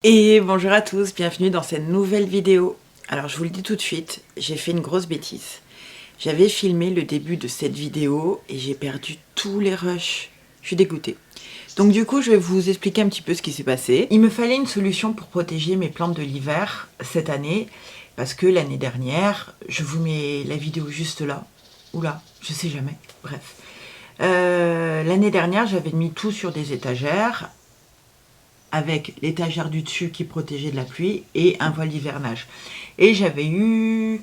Et bonjour à tous, bienvenue dans cette nouvelle vidéo. Alors je vous le dis tout de suite, j'ai fait une grosse bêtise. J'avais filmé le début de cette vidéo et j'ai perdu tous les rushs. Je suis dégoûtée. Donc du coup je vais vous expliquer un petit peu ce qui s'est passé. Il me fallait une solution pour protéger mes plantes de l'hiver cette année. Parce que l'année dernière, je vous mets la vidéo juste là. Ou là, je sais jamais, bref. L'année dernière j'avais mis tout sur des étagères, avec l'étagère du dessus qui protégeait de la pluie et un voile d'hivernage. Et j'avais eu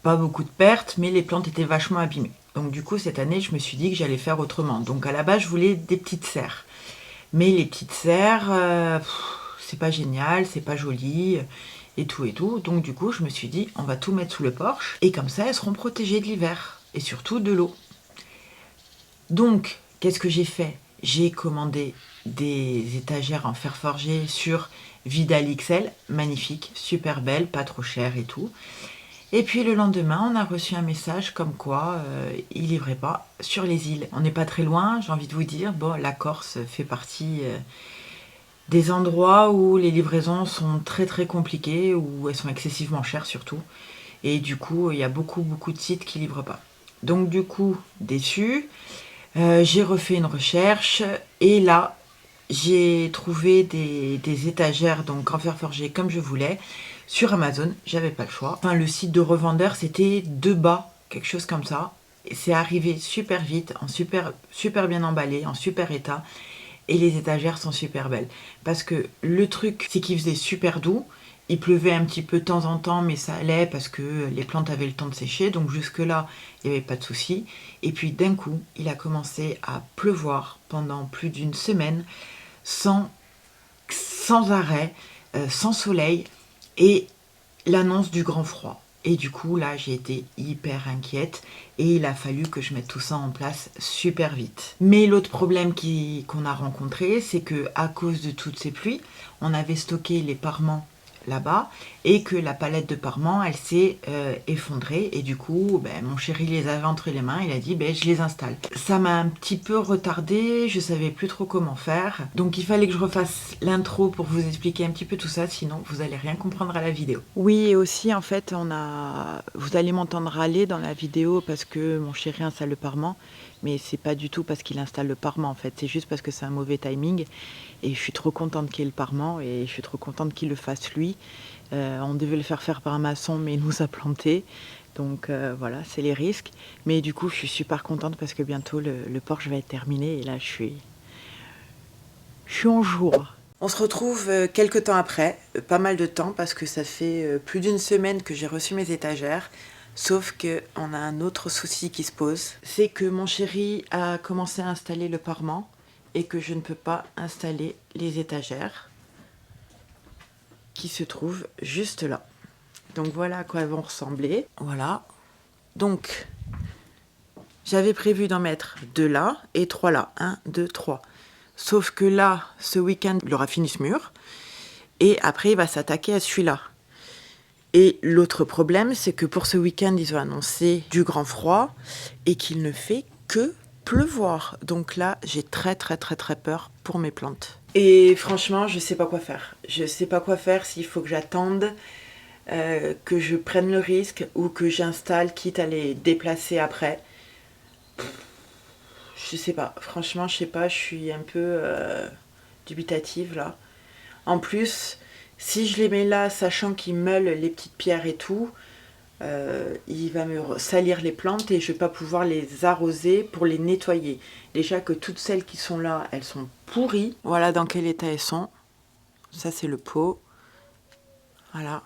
pas beaucoup de pertes, mais les plantes étaient vachement abîmées. Donc du coup, cette année, je me suis dit que j'allais faire autrement. Donc à la base, je voulais des petites serres. Mais les petites serres, c'est pas génial, c'est pas joli, et tout et tout. Donc du coup, je me suis dit, on va tout mettre sous le porche, et comme ça, elles seront protégées de l'hiver, et surtout de l'eau. Donc, qu'est-ce que j'ai fait? J'ai commandé des étagères en fer forgé sur Vidal XL, magnifique, super belle, pas trop chère et tout. Et puis le lendemain, on a reçu un message comme quoi ils livraient pas sur les îles. On n'est pas très loin, j'ai envie de vous dire. Bon, la Corse fait partie des endroits où les livraisons sont très très compliquées, où elles sont excessivement chères surtout. Et du coup, il y a beaucoup de sites qui livrent pas. Donc du coup, déçu. J'ai refait une recherche et là j'ai trouvé des étagères donc en fer forgé comme je voulais sur Amazon. J'avais pas le choix. Enfin, le site de revendeur c'était Debas, quelque chose comme ça. Et c'est arrivé super vite, en super bien emballé, en super état. Et les étagères sont super belles. Parce que le truc, c'est qu'il faisait super doux. Il pleuvait un petit peu de temps en temps, mais ça allait parce que les plantes avaient le temps de sécher. Donc jusque-là, il n'y avait pas de souci. Et puis d'un coup, il a commencé à pleuvoir pendant plus d'une semaine, sans, sans arrêt, sans soleil, et l'annonce du grand froid. Et du coup, là, j'ai été hyper inquiète et il a fallu que je mette tout ça en place super vite. Mais l'autre problème qu'on a rencontré, c'est que à cause de toutes ces pluies, on avait stocké les parements là-bas et que la palette de parements, elle s'est effondrée et du coup, mon chéri les avait entre les mains, il a dit, je les installe. Ça m'a un petit peu retardé, je savais plus trop comment faire, donc il fallait que je refasse l'intro pour vous expliquer un petit peu tout ça, sinon vous allez rien comprendre à la vidéo. Oui, et aussi en fait, vous allez m'entendre râler dans la vidéo parce que mon chéri installe le parement, mais c'est pas du tout parce qu'il installe le parement en fait, c'est juste parce que c'est un mauvais timing. Et je suis trop contente qu'il ait le parement et je suis trop contente qu'il le fasse lui. On devait le faire faire par un maçon, mais il nous a planté. Donc voilà, c'est les risques. Mais du coup, je suis super contente parce que bientôt le Porsche va être terminé. Et là, je suis en joie. On se retrouve quelques temps après, pas mal de temps, parce que ça fait plus d'une semaine que j'ai reçu mes étagères. Sauf qu'on a un autre souci qui se pose. C'est que mon chéri a commencé à installer le parement et que je ne peux pas installer les étagères qui se trouvent juste là. Donc voilà à quoi elles vont ressembler. Voilà. Donc, j'avais prévu d'en mettre 2 là et 3 là. 1, 2, 3. Sauf que là, ce week-end, il aura fini ce mur. Et après, il va s'attaquer à celui-là. Et l'autre problème, c'est que pour ce week-end, ils ont annoncé du grand froid et qu'il ne fait que pleuvoir. Donc là, j'ai très peur pour mes plantes. Et franchement, je sais pas quoi faire. Je sais pas quoi faire, s'il faut que j'attende, que je prenne le risque ou que j'installe, quitte à les déplacer après. Je sais pas. Franchement, je sais pas. Je suis un peu dubitative là. En plus, si je les mets là, sachant qu'ils meulent les petites pierres et tout, il va me salir les plantes et je vais pas pouvoir les arroser pour les nettoyer. Déjà que toutes celles qui sont là, elles sont pourries. Voilà dans quel état elles sont. Ça, c'est le pot. Voilà.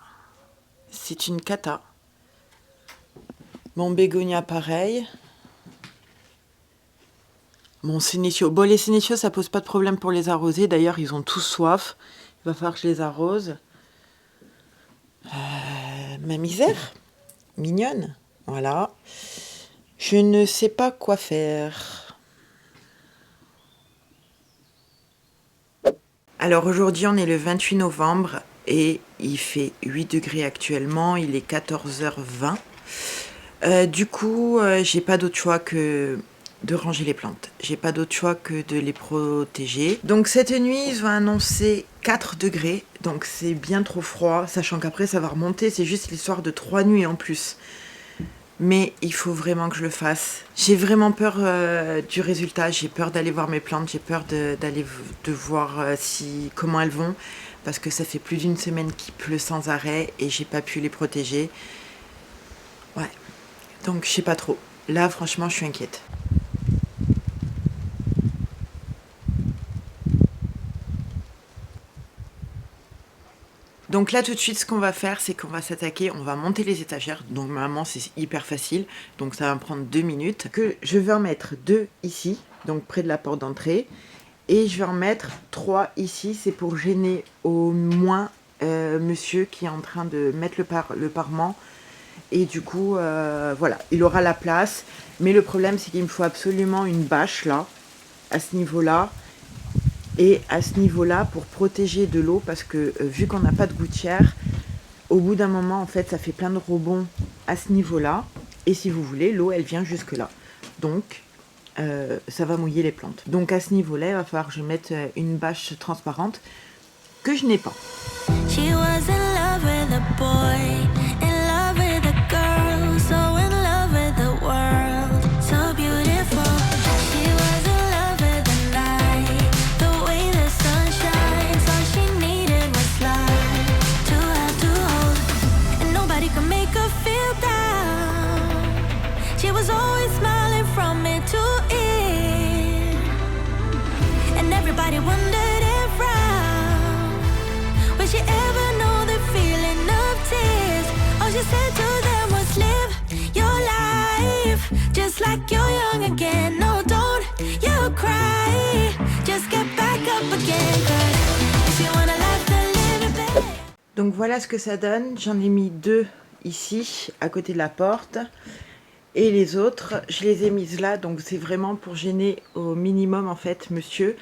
C'est une cata. Mon bégonia, pareil. Mon sénécio. Bon, les sénécios, ça pose pas de problème pour les arroser. D'ailleurs, ils ont tous soif. Il va falloir que je les arrose. Ma misère. Mignonne. Voilà. Je ne sais pas quoi faire. Alors aujourd'hui, on est le 28 novembre et il fait 8 degrés actuellement. Il est 14h20. Du coup, j'ai pas d'autre choix que de ranger les plantes. J'ai pas d'autre choix que de les protéger. Donc cette nuit, ils ont annoncé 4 degrés, donc c'est bien trop froid, sachant qu'après ça va remonter, c'est juste l'histoire de 3 nuits en plus. Mais il faut vraiment que je le fasse. J'ai vraiment peur du résultat, j'ai peur d'aller voir mes plantes, j'ai peur de voir comment elles vont, parce que ça fait plus d'une semaine qu'il pleut sans arrêt et j'ai pas pu les protéger. Ouais, donc je sais pas trop. Là franchement je suis inquiète. Donc là tout de suite ce qu'on va faire, c'est qu'on va s'attaquer, on va monter les étagères. Donc normalement c'est hyper facile, donc ça va me prendre 2 minutes. Que je vais en mettre 2 ici, donc près de la porte d'entrée. Et je vais en mettre 3 ici, c'est pour gêner au moins monsieur qui est en train de mettre le parement. Et du coup, voilà, il aura la place. Mais le problème, c'est qu'il me faut absolument une bâche là, à ce niveau-là. Et à ce niveau-là, pour protéger de l'eau, parce que vu qu'on n'a pas de gouttière, au bout d'un moment, en fait, ça fait plein de rebonds à ce niveau-là. Et si vous voulez, l'eau, elle vient jusque là. Donc, ça va mouiller les plantes. Donc à ce niveau-là, il va falloir que je mette une bâche transparente que je n'ai pas. She was in love with a boy, in love with a girl, so in love with the world, so beautiful. She was in love with the night, the way the sun shines, all she needed was light to have to hold, and nobody could make her feel down. She was always smiling from it to it, and everybody wondered around, would she ever know the feeling of tears? All she said to them was live your life just like you're young again. No, don't you cry, just get back up again, 'cause if you want a life to live it, babe. Donc voilà ce que ça donne. J'en ai mis 2 ici à côté de la porte. Et les autres, je les ai mises là, donc c'est vraiment pour gêner au minimum en fait monsieur,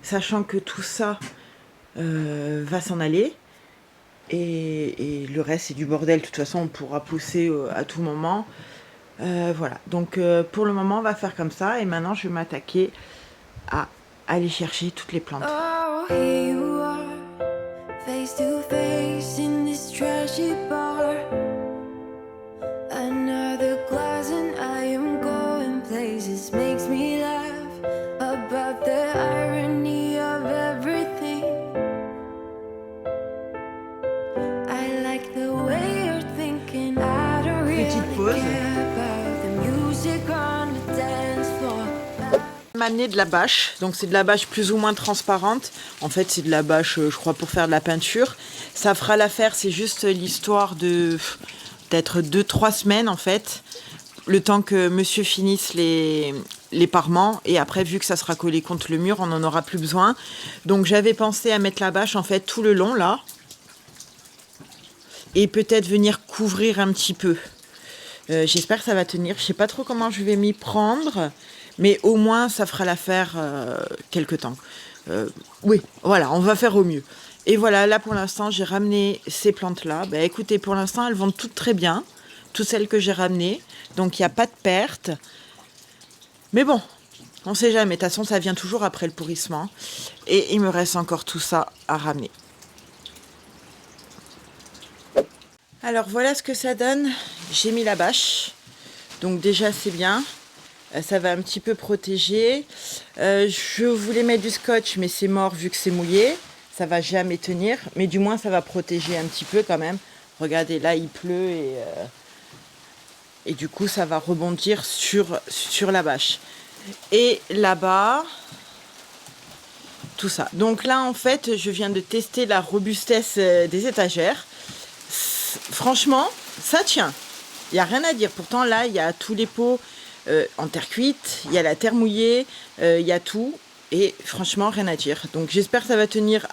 sachant que tout ça va s'en aller. Et le reste c'est du bordel, de toute façon on pourra pousser à tout moment. Voilà, donc pour le moment on va faire comme ça, et maintenant je vais m'attaquer à aller chercher toutes les plantes. Oh, here you are, face to face in this trashy bar. Another glass and I am going places, makes me laugh about the irony of everything. I like the way you're thinking, I don't really care about the music on the dance floor. M'amener de la bâche, donc c'est de la bâche plus ou moins transparente. En fait c'est de la bâche je crois pour faire de la peinture. Ça fera l'affaire, c'est juste l'histoire de peut-être 2-3 semaines en fait, le temps que monsieur finisse les parements, et après vu que ça sera collé contre le mur, on n'en aura plus besoin. Donc j'avais pensé à mettre la bâche en fait tout le long là, et peut-être venir couvrir un petit peu. J'espère que ça va tenir, je sais pas trop comment je vais m'y prendre, mais au moins ça fera l'affaire quelque temps. Oui, voilà, on va faire au mieux. Et voilà, là pour l'instant, j'ai ramené ces plantes-là. Bah, écoutez, pour l'instant, elles vont toutes très bien. Toutes celles que j'ai ramenées. Donc, il n'y a pas de perte. Mais bon, on ne sait jamais. De toute façon, ça vient toujours après le pourrissement. Et il me reste encore tout ça à ramener. Alors, voilà ce que ça donne. J'ai mis la bâche. Donc, déjà, c'est bien. Ça va un petit peu protéger. Je voulais mettre du scotch, mais c'est mort vu que c'est mouillé. Ça va jamais tenir, mais du moins ça va protéger un petit peu quand même. Regardez, là il pleut et du coup ça va rebondir sur la bâche. Et là-bas, tout ça. Donc là en fait, je viens de tester la robustesse des étagères. Franchement, ça tient. Il n'y a rien à dire. Pourtant là, il y a tous les pots en terre cuite, il y a la terre mouillée, il y a tout. Et franchement, rien à dire. Donc j'espère que ça va tenir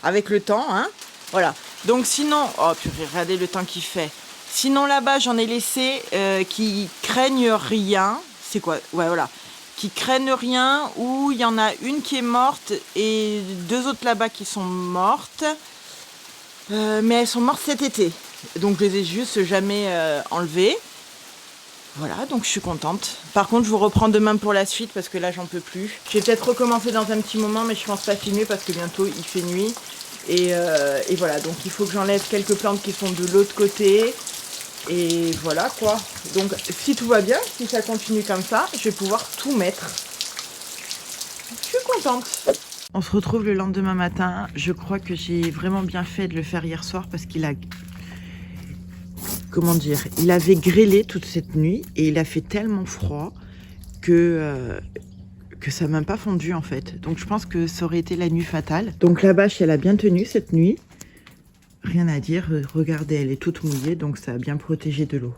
avec le temps, hein. Voilà. Donc sinon, oh purée, regardez le temps qu'il fait. Sinon là-bas, j'en ai laissé qui craignent rien. C'est quoi? Ouais, voilà. Qui craignent rien, où il y en a une qui est morte et 2 autres là-bas qui sont mortes. Mais elles sont mortes cet été. Donc je les ai juste jamais enlevées. Voilà, donc je suis contente. Par contre, je vous reprends demain pour la suite parce que là, j'en peux plus. Je vais peut-être recommencer dans un petit moment, mais je pense pas filmer parce que bientôt, il fait nuit. Et voilà, donc il faut que j'enlève quelques plantes qui sont de l'autre côté. Et voilà, quoi. Donc, si tout va bien, si ça continue comme ça, je vais pouvoir tout mettre. Je suis contente. On se retrouve le lendemain matin. Je crois que j'ai vraiment bien fait de le faire hier soir parce qu'il a... Comment dire? Il avait grêlé toute cette nuit et il a fait tellement froid que ça m'a pas fondu en fait. Donc je pense que ça aurait été la nuit fatale. Donc la bâche, elle a bien tenu cette nuit. Rien à dire. Regardez, elle est toute mouillée, donc ça a bien protégé de l'eau.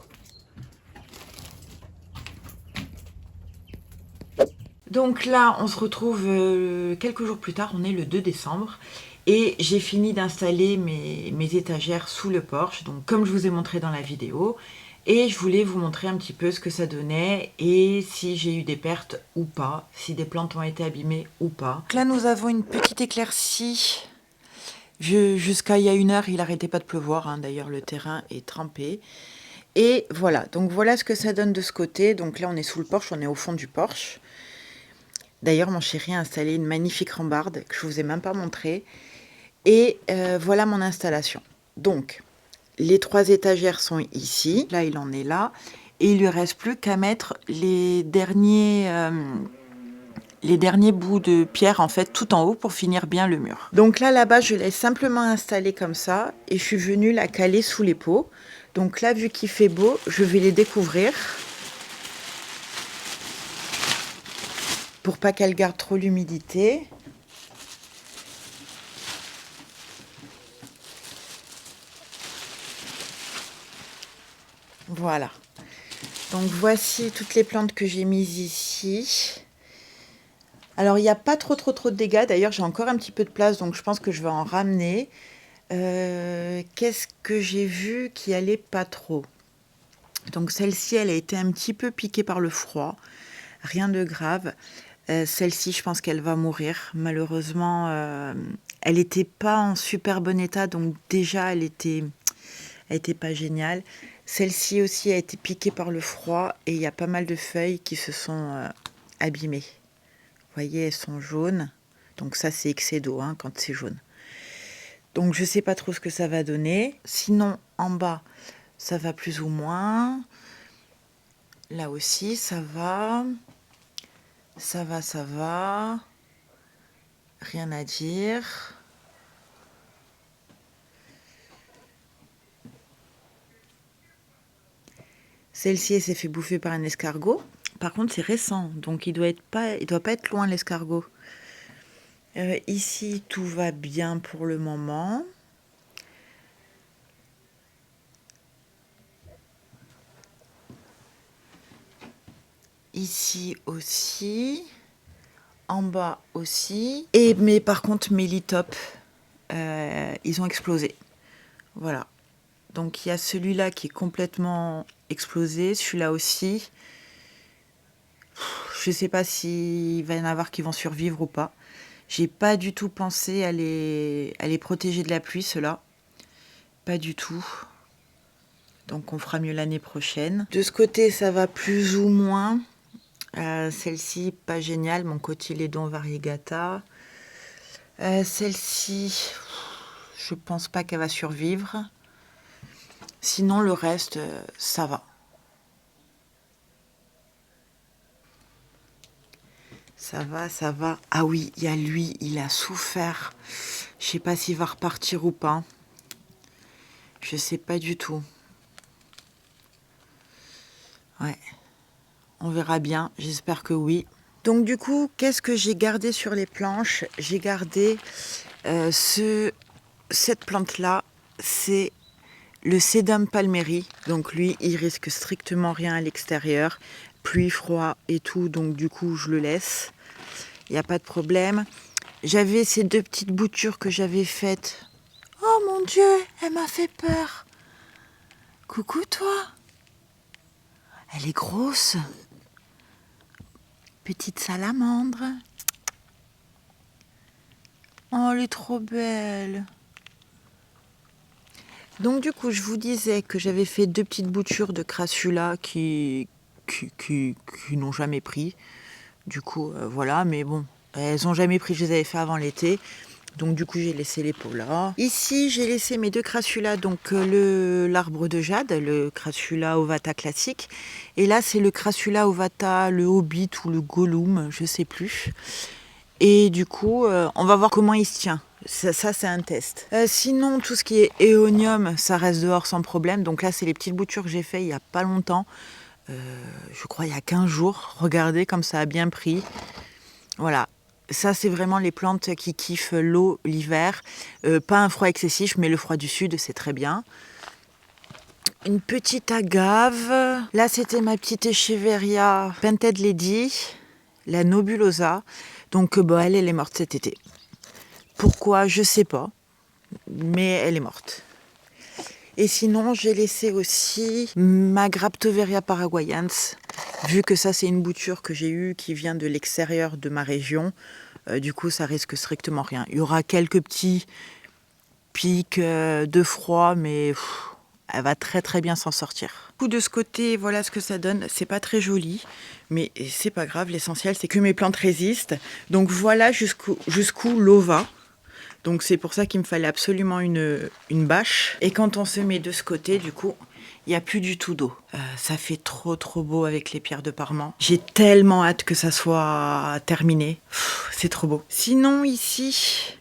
Donc là, on se retrouve quelques jours plus tard, on est le 2 décembre. Et j'ai fini d'installer mes étagères sous le porche, donc comme je vous ai montré dans la vidéo. Et je voulais vous montrer un petit peu ce que ça donnait et si j'ai eu des pertes ou pas, si des plantes ont été abîmées ou pas. Donc là, nous avons une petite éclaircie. Jusqu'à il y a 1 heure, il n'arrêtait pas de pleuvoir, hein. D'ailleurs, le terrain est trempé. Et voilà, donc voilà ce que ça donne de ce côté. Donc là, on est sous le porche, on est au fond du porche. D'ailleurs, mon chéri a installé une magnifique rambarde que je vous ai même pas montrée. Et voilà mon installation. Donc, les 3 étagères sont ici. Là, il en est là. Et il lui reste plus qu'à mettre les derniers bouts de pierre, en fait, tout en haut pour finir bien le mur. Donc là, là-bas, je l'ai simplement installé comme ça. Et je suis venue la caler sous les pots. Donc là, vu qu'il fait beau, je vais les découvrir. Pour pas qu'elle garde trop l'humidité. Voilà. Donc voici toutes les plantes que j'ai mises ici. Alors il n'y a pas trop de dégâts. D'ailleurs j'ai encore un petit peu de place, donc je pense que je vais en ramener. Qu'est-ce que j'ai vu qui allait pas trop? Donc celle-ci, elle a été un petit peu piquée par le froid. Rien de grave. Celle-ci, je pense qu'elle va mourir. Malheureusement, elle n'était pas en super bon état, donc déjà elle était pas géniale. Celle-ci aussi a été piquée par le froid et il y a pas mal de feuilles qui se sont abîmées. Vous voyez, elles sont jaunes. Donc ça, c'est excès d'eau hein, quand c'est jaune. Donc je ne sais pas trop ce que ça va donner. Sinon, en bas, ça va plus ou moins. Là aussi, ça va. Ça va, ça va. Rien à dire. Celle-ci, elle s'est fait bouffer par un escargot. Par contre, c'est récent, donc il doit pas être loin l'escargot. Ici, tout va bien pour le moment. Ici aussi. En bas aussi. Mais par contre, mes litopes, ils ont explosé. Voilà. Donc il y a celui-là qui est complètement explosé, celui-là aussi. Je ne sais pas s'il va y en avoir qui vont survivre ou pas. J'ai pas du tout pensé à les protéger de la pluie, ceux-là. Pas du tout. Donc on fera mieux l'année prochaine. De ce côté, ça va plus ou moins. Celle-ci, pas géniale. Mon cotylédon variegata. Celle-ci, je pense pas qu'elle va survivre. Sinon, le reste, ça va. Ça va, ça va. Ah oui, il y a lui, il a souffert. Je sais pas s'il va repartir ou pas. Je sais pas du tout. Ouais. On verra bien. J'espère que oui. Donc du coup, qu'est-ce que j'ai gardé sur les planches? J'ai gardé cette plante-là. C'est le Sedum palmeri. Donc lui, il risque strictement rien à l'extérieur. Pluie, froid et tout. Donc du coup, je le laisse. Il n'y a pas de problème. J'avais ces 2 petites boutures que j'avais faites. Oh mon Dieu, elle m'a fait peur. Coucou toi. Elle est grosse. Petite salamandre. Oh, elle est trop belle. Donc du coup, je vous disais que j'avais fait 2 petites boutures de crassula qui qui n'ont jamais pris. Du coup, voilà, mais bon, elles n'ont jamais pris, je les avais fait avant l'été. Donc du coup, j'ai laissé les pots là. Ici, j'ai laissé mes 2 crassulas, donc l'arbre de jade, le crassula ovata classique. Et là, c'est le crassula ovata, le hobbit ou le gollum, je sais plus. Et du coup, on va voir comment il se tient. Ça c'est un test. Sinon, tout ce qui est éonium, ça reste dehors sans problème. Donc là, c'est les petites boutures que j'ai fait il n'y a pas longtemps. Je crois il y a 15 jours. Regardez comme ça a bien pris. Voilà. Ça, c'est vraiment les plantes qui kiffent l'eau l'hiver. Pas un froid excessif, mais le froid du sud, c'est très bien. Une petite agave. Là, c'était ma petite Echeveria Painted Lady, la Nobulosa. Donc, elle est morte cet été. Pourquoi? Je sais pas. Mais elle est morte. Et sinon, j'ai laissé aussi ma Graptoveria paraguayans. Vu que ça, c'est une bouture que j'ai eue qui vient de l'extérieur de ma région. Du coup, ça risque strictement rien. Il y aura quelques petits pics de froid, mais elle va très très bien s'en sortir. Du coup, de ce côté, voilà ce que ça donne. C'est pas très joli, mais c'est pas grave. L'essentiel, c'est que mes plantes résistent. Donc voilà jusqu'où l'eau va. Donc c'est pour ça qu'il me fallait absolument une bâche. Et quand on se met de ce côté, du coup, il n'y a plus du tout d'eau. Ça fait trop beau avec les pierres de parement. J'ai tellement hâte que ça soit terminé. C'est trop beau. Sinon ici,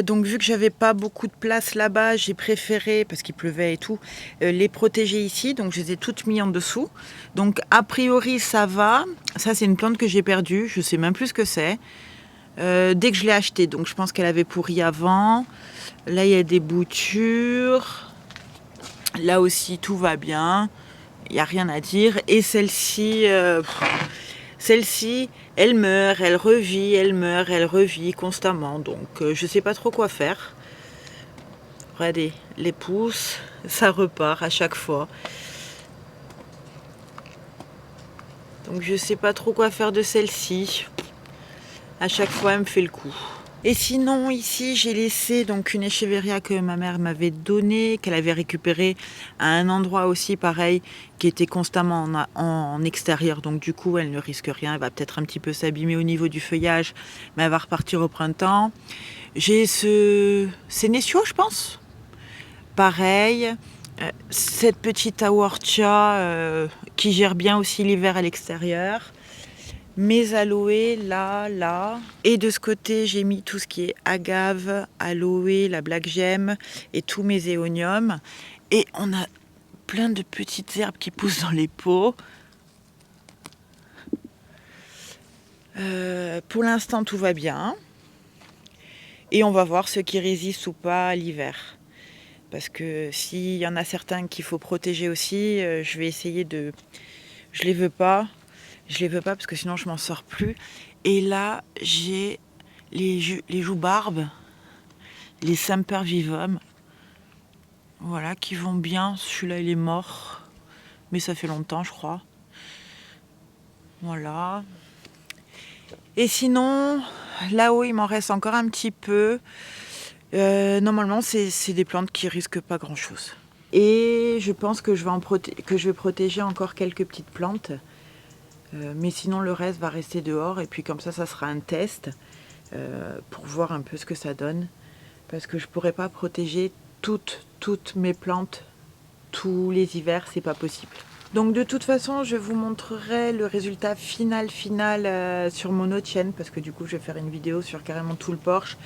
donc vu que j'avais pas beaucoup de place là-bas, j'ai préféré, parce qu'il pleuvait et tout, les protéger ici. Donc je les ai toutes mis en dessous. Donc a priori ça va. Ça c'est une plante que j'ai perdue. Je sais même plus ce que c'est. Dès que je l'ai achetée, donc je pense qu'elle avait pourri avant. Là il y a des boutures. Là aussi tout va bien. Il n'y a rien à dire. Et celle-ci, elle meurt, elle revit, elle meurt, elle revit constamment. Donc je ne sais pas trop quoi faire. Regardez, les pousses, ça repart à chaque fois. Donc je ne sais pas trop quoi faire de celle-ci. À chaque fois, elle me fait le coup. Et sinon, ici, j'ai laissé donc une Echeveria que ma mère m'avait donnée, qu'elle avait récupérée à un endroit aussi pareil, qui était constamment en extérieur. Donc du coup, elle ne risque rien. Elle va peut-être un petit peu s'abîmer au niveau du feuillage, mais elle va repartir au printemps. J'ai ce Sénécio, je pense. Pareil. Cette petite Awortia qui gère bien aussi l'hiver à l'extérieur. Mes aloés, là. Et de ce côté, j'ai mis tout ce qui est agave, aloe, la black gem et tous mes éoniums. Et on a plein de petites herbes qui poussent dans les pots. Pour l'instant, tout va bien. Et on va voir ce qui résiste ou pas à l'hiver. Parce que s'il y en a certains qu'il faut protéger aussi, je vais essayer de... Je les veux pas parce que sinon je m'en sors plus. Et là, j'ai les joubarbes, les sempervivum. Voilà, qui vont bien. Celui-là, il est mort. Mais ça fait longtemps, je crois. Voilà. Et sinon, là-haut, il m'en reste encore un petit peu. Normalement, c'est des plantes qui risquent pas grand-chose. Et je pense que je vais protéger encore quelques petites plantes. Mais sinon, le reste va rester dehors. Et puis comme ça sera un test pour voir un peu ce que ça donne. Parce que je ne pourrais pas protéger toutes mes plantes tous les hivers, c'est pas possible. Donc de toute façon, je vous montrerai le résultat final sur mon autre chaîne. Parce que du coup, je vais faire une vidéo sur carrément tout le porche.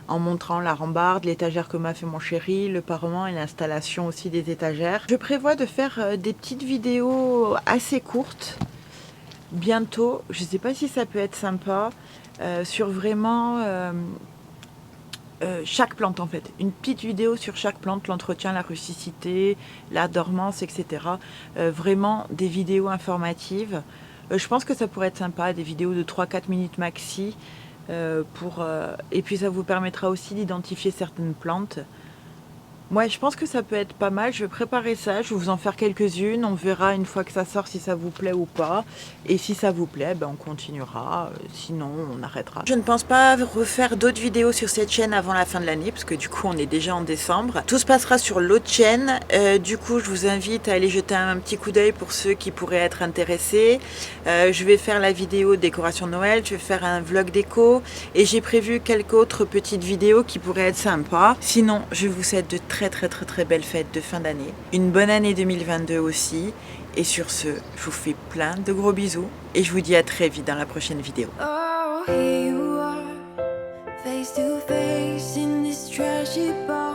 En montrant la rambarde, l'étagère que m'a fait mon chéri, le parement et l'installation aussi des étagères. Je prévois de faire des petites vidéos assez courtes bientôt. Je ne sais pas si ça peut être sympa sur vraiment chaque plante en fait. Une petite vidéo sur chaque plante, l'entretien, la rusticité, la dormance, etc. Vraiment des vidéos informatives. Je pense que ça pourrait être sympa, des vidéos de 3-4 minutes maxi. Et puis ça vous permettra aussi d'identifier certaines plantes. Ouais, je pense que ça peut être pas mal. Je vais préparer ça, je vais vous en faire quelques-unes. On verra une fois que ça sort si ça vous plaît ou pas. Et si ça vous plaît, ben on continuera. Sinon, on arrêtera. Je ne pense pas refaire d'autres vidéos sur cette chaîne avant la fin de l'année, parce que du coup, on est déjà en décembre. Tout se passera sur l'autre chaîne. Du coup, je vous invite à aller jeter un petit coup d'œil pour ceux qui pourraient être intéressés. Je vais faire la vidéo décoration Noël, je vais faire un vlog déco. Et j'ai prévu quelques autres petites vidéos qui pourraient être sympas. Sinon, je vous souhaite de très belles fêtes de fin d'année. Une bonne année 2022 aussi. Et sur ce, je vous fais plein de gros bisous. Et je vous dis à très vite dans la prochaine vidéo. Oh, here you are, face to face in this trashy bar.